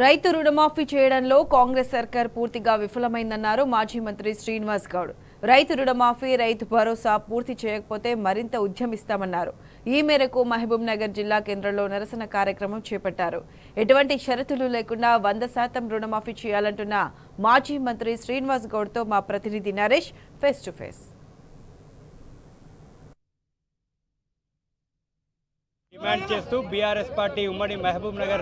రైతు రుణమాఫీ చేయడంలో కాంగ్రెస్ సర్కార్ పూర్తిగా విఫలమైందన్నారు మాజీ మంత్రి శ్రీనివాస్ గౌడ్. రైతు రుణమాఫీ, రైతు భరోసా పూర్తి చేయకపోతే మరింత ఉద్యమిస్తామన్నారు. ఈ మేరకు మహబూబ్ నగర్ జిల్లా కేంద్రంలో నిరసన కార్యక్రమం చేపట్టారు. ఎటువంటి షరతులు లేకుండా 100% రుణమాఫీ చేయాలంటున్న మాజీ మంత్రి శ్రీనివాస్ గౌడ్తో మా ప్రతినిధి Naresh face to face. Demand చేస్తూ బీఆర్ఎస్ పార్టీ ఉమ్మడి మహబూబ్ నగర్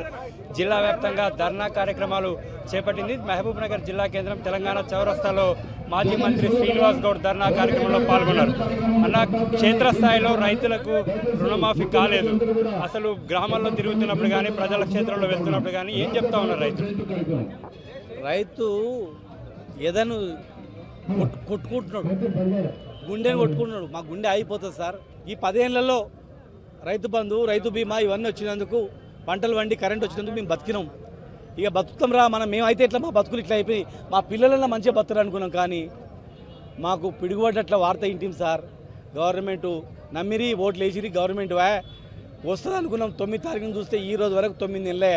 జిల్లా వ్యాప్తంగా ధర్నా కార్యక్రమాలు చేపట్టింది. మహబూబ్ నగర్ జిల్లా కేంద్రం తెలంగాణ చౌరస్తాలో మాజీ మంత్రి శ్రీనివాస్ గౌడ్ ధర్నా కార్యక్రమంలో పాల్గొన్నారు. అన్న, క్షేత్రస్థాయిలో రైతులకు రుణమాఫీ కాలేదు. అసలు గ్రామాల్లో తిరుగుతున్నప్పుడు కానీ ప్రజల క్షేత్రంలో వెళ్తున్నప్పుడు కానీ ఏం చెప్తా ఉన్నారు రైతు ఎదను కొట్టుకుంటున్నాడు, గుండెని కొట్టుకుంటున్నాడు. మా గుండె అయిపోతుంది సార్. ఈ 10 ఏళ్లలో రైతు బంధు, రైతు బీమా ఇవన్నీ వచ్చినందుకు, పంటలు వండి కరెంట్ వచ్చినందుకు మేము బతికినాం. ఇక బతుకుతాం రా మనం. మేమైతే ఇట్లా మా బతుకులు ఇట్లా అయిపోయి మా పిల్లలన్నా మంచిగా బతుకుతారు అనుకున్నాం. కానీ మాకు పిడుగుపడ్డట్ల వార్త ఇంటిం సార్. గవర్నమెంటు నమ్మిరి, ఓట్లు వేసిరి, గవర్నమెంట్ వస్తుంది అనుకున్నాం. 9 తారీఖున చూస్తే ఈ రోజు వరకు 9 నెలలే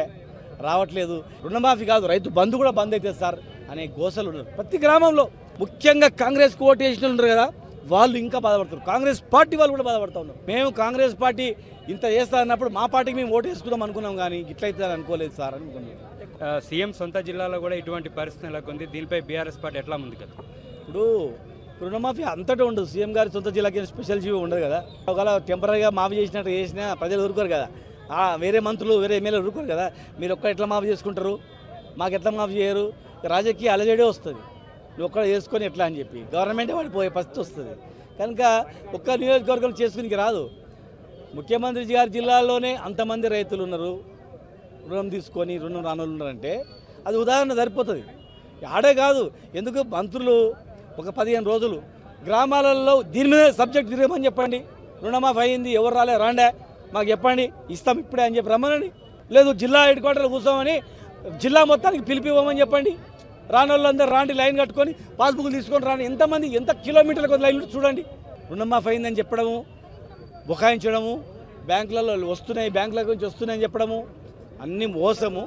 రావట్లేదు. రుణమాఫీ కాదు, రైతు బంధు కూడా బంద్ అవుతుంది సార్ అనే గోసలు ఉన్నారు ప్రతి గ్రామంలో. ముఖ్యంగా కాంగ్రెస్కి ఓటు వేసిన ఉన్నారు కదా, వాళ్ళు ఇంకా బాధపడతారు. కాంగ్రెస్ పార్టీ వాళ్ళు కూడా బాధపడుతూ ఉన్నారు. మేము కాంగ్రెస్ పార్టీ ఇంత చేస్తా అన్నప్పుడు మా పార్టీకి మేము ఓటు వేసుకుందాం అనుకున్నాం, కానీ ఇట్లయితే అనుకోలేదు సార్ అనుకున్నాం. సీఎం సొంత జిల్లాలో కూడా ఇటువంటి పరిస్థితి నెలకొంది. దీనిపై బీఆర్ఎస్ పార్టీ ఎట్లా ముందు కదా? ఇప్పుడు రుణమాఫీ అంతటా ఉండదు. సీఎం గారి సొంత జిల్లాకి స్పెషల్ జీవో ఉండదు కదా. ఒకవేళ టెంపరీగా మాఫీ చేసినట్టు చేసినా ప్రజలు ఊరుకోరు కదా. వేరే మంత్రులు, వేరే ఎమ్మెల్యేలు ఊరుకోరు కదా. మీరు ఎట్లా మాఫీ చేసుకుంటారు, మాకు ఎట్లా మాఫీ చేయరు? రాజకీయ అలజడే వస్తుంది. నువ్వు ఒక్కడ చేసుకొని ఎట్లా అని చెప్పి గవర్నమెంటే పడిపోయే పరిస్థితి వస్తుంది. కనుక ఒక్క నియోజకవర్గం చేసుకునికి రాదు. ముఖ్యమంత్రి గారి జిల్లాలోనే అంతమంది రైతులు ఉన్నారు, రుణం తీసుకొని రుణం రానోళ్ళు ఉన్నారంటే అది ఉదాహరణ సరిపోతుంది. ఆడే కాదు, ఎందుకు మంత్రులు ఒక 15 రోజులు గ్రామాలలో దీని మీద సబ్జెక్ట్ తిరగమని చెప్పండి. రుణమాఫీ అయింది, ఎవరు రాలే రాండే మాకు చెప్పండి, ఇస్తాం ఇప్పుడే అని చెప్పి రమ్మనండి. లేదు జిల్లా హెడ్ క్వార్టర్లో కూర్చోమని జిల్లా మొత్తానికి పిలిపివ్వమని చెప్పండి. రానోళ్ళందరూ రాండి, లైన్ కట్టుకొని పాస్బుక్లు తీసుకొని రాండి. ఎంతమంది ఎంత కిలోమీటర్లకు లైన్లు చూడండి. రుణమాఫీ అయిందని చెప్పడము, బుకాయించడము, బ్యాంకులలో వస్తున్నాయి, బ్యాంకుల నుంచి వస్తున్నాయని చెప్పడము అన్ని మోసము.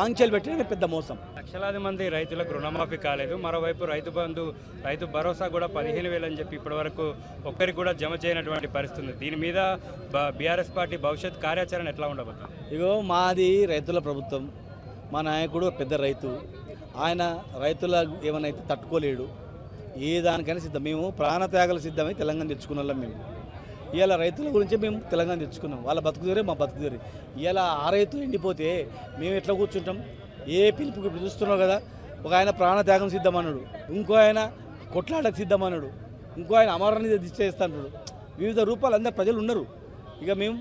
ఆంక్షలు పెట్టడం పెద్ద మోసం. లక్షలాది మంది రైతులకు రుణమాఫీ కాలేదు. మరోవైపు రైతు బంధు, రైతు భరోసా కూడా 15,000 అని చెప్పి ఇప్పటివరకు ఒక్కరికి కూడా జమ చేయనటువంటి పరిస్థితి ఉంది. దీని మీద బీఆర్ఎస్ పార్టీ భవిష్యత్ కార్యాచరణ ఎట్లా ఉండబోతుంది? ఇగో మాది రైతుల ప్రభుత్వం. మా నాయకుడు పెద్ద రైతు. ఆయన రైతుల ఏమైనా తట్టుకోలేడు. ఏ దానికైనా సిద్ధం. మేము ప్రాణత్యాగాలు సిద్ధమై తెలంగాణ తెచ్చుకున్న వాళ్ళం. మేము ఇవాళ రైతుల గురించే మేము తెలంగాణ తెచ్చుకున్నాం. వాళ్ళ బతుకుదేరే మా బతుకుదేరే. ఇవాళ ఆ రైతు ఎండిపోతే మేము ఎట్లా కూర్చుంటాం? ఏ పిలుపుకి ఇప్పుడు చూస్తున్నావు కదా, ఒక ఆయన ప్రాణత్యాగం సిద్ధమన్నాడు, ఇంకో ఆయన కొట్లాటకు సిద్ధమన్నాడు, ఇంకో ఆయన అమరాన్ని చేస్తాడు. వివిధ రూపాలు అందరు ప్రజలు ఉన్నారు. ఇక మేము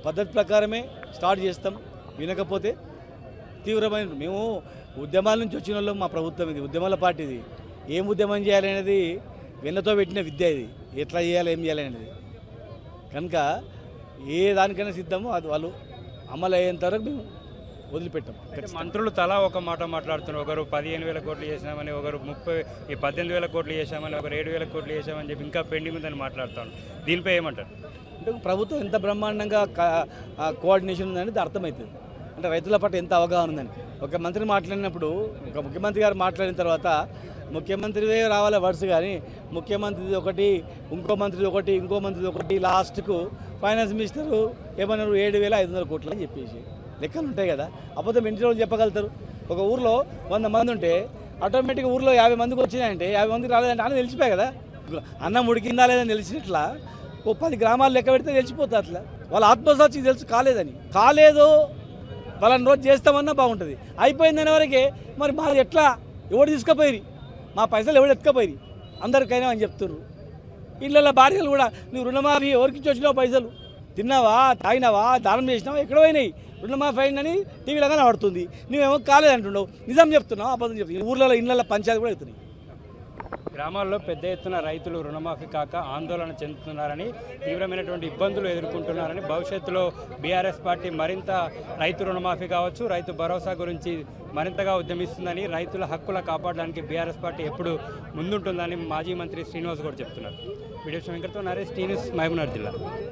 పద్ధతి ప్రకారమే స్టార్ట్ చేస్తాం. వినకపోతే తీవ్రమైన మేము ఉద్యమాల నుంచి వచ్చిన వాళ్ళు. మా ప్రభుత్వం ఇది ఉద్యమాల పార్టీ. ఇది ఏం ఉద్యమం చేయాలనేది వెన్నతో పెట్టిన విద్య. ఇది ఎట్లా చేయాలి, ఏం చేయాలి అనేది. కనుక ఏ దానికైనా సిద్ధమో అది వాళ్ళు అమలు అయ్యేంత వరకు మేము వదిలిపెట్టాం. మంత్రులు తలా ఒక మాట మాట్లాడుతున్నారు. ఒకరు 15,000 కోట్లు చేసామని, ఒకరు 18,000 కోట్లు చేశామని, ఒకరు 7,000 కోట్లు చేశామని చెప్పి ఇంకా పెండింగ్ ఉందని మాట్లాడుతాను. దీనిపై ఏమంటారు? అంటే ప్రభుత్వం ఎంత బ్రహ్మాండంగా కోఆర్డినేషన్ ఉందనేది అర్థమవుతుంది. అంటే రైతుల పట్ల ఎంత అవగాహన ఉందని. ఒక మంత్రి మాట్లాడినప్పుడు, ఒక ముఖ్యమంత్రి గారు మాట్లాడిన తర్వాత ముఖ్యమంత్రివే రావాలి వర్డ్స్, కానీ ముఖ్యమంత్రిది ఒకటి, ఇంకో మంత్రిది ఒకటి, ఇంకో మంత్రిది ఒకటి, లాస్ట్కు ఫైనాన్స్ మినిస్టరు ఏమన్నారు 7,500 కోట్లు అని చెప్పేసి లెక్కలు ఉంటాయి కదా. అబద్ధం ఎన్ని రోజులు చెప్పగలుగుతారు? ఒక ఊర్లో 100 మంది ఉంటే ఆటోమేటిక్గా ఊర్లో 50 మందికి వచ్చినాయంటే 50 మందికి రాలేదంటే అని తెలిసిపోయాయి కదా. అన్నం ఉడికిందా లేదని తెలిసినట్లా ఓ 10 గ్రామాలు లెక్క పెడితే తెలిసిపోతుంది. అట్లా వాళ్ళ ఆత్మసాక్షికి తెలుసు కాలేదని. కాలేదు వాళ్ళని రోజు చేస్తామన్నా బాగుంటుంది. అయిపోయిందనే వరకే మరి మాది ఎట్లా, ఎవడు తీసుకుపోయి మా పైసలు ఎవడు ఎత్తుకపోయి అందరికైనా అని చెప్తున్నారు. ఇళ్ళ భార్యలు కూడా నువ్వు రుణమాఫీ ఎవరికి వచ్చినావు, పైసలు తిన్నావా, తాగినావా, దానం చేసినావా, ఎక్కడ పోయినాయి, రుణమాఫీ అయిందని టీవీలో కనబడుతుంది. నువ్వేమో కాలేదంటున్నావు, నిజం చెప్తున్నావు, అబద్ధం చెప్తున్నావు. ఊర్లలో ఇళ్ళ పంచాయతీ కూడా అవుతున్నాయి. గ్రామాల్లో పెద్ద ఎత్తున రైతులు రుణమాఫీ కాక ఆందోళన చెందుతున్నారని, తీవ్రమైనటువంటి ఇబ్బందులు ఎదుర్కొంటున్నారని, భవిష్యత్తులో బీఆర్ఎస్ పార్టీ మరింత రైతు రుణమాఫీ కావచ్చు, రైతు భరోసా గురించి మరింతగా ఉద్యమిస్తుందని, రైతుల హక్కుల కాపాడడానికి బీఆర్ఎస్ పార్టీ ఎప్పుడు ముందుంటుందని మాజీ మంత్రి శ్రీనివాస్ గౌడ్ చెప్తున్నారు. వీడియో వెంకటతో Naresh, T News, Mahbubnagar జిల్లా.